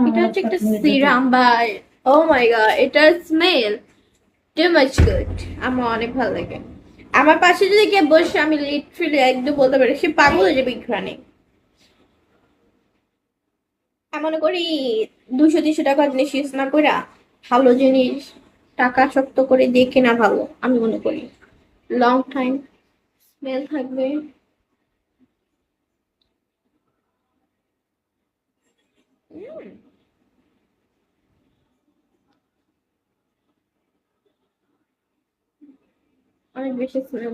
এটা হচ্ছে একটা serum by, oh my god, এটার স্মেল টু মাচ গুড। আমার অনেক ভালো লাগে। আমার পাশে যদি কে বসে আমি লিটারালি একদম বলতে পারি সে পাগল হয়ে যাবে ঘ্রাণে। আমি মনে করি 200-300 টাকা জিনিস ইউজ না করে ভালো জিনিস টাকা শক্ত করে দিয়ে কেনা ভালো, আমি মনে করি। লং টাইম স্মেল থাকবে। উম, অনেক বেশি স্মেল।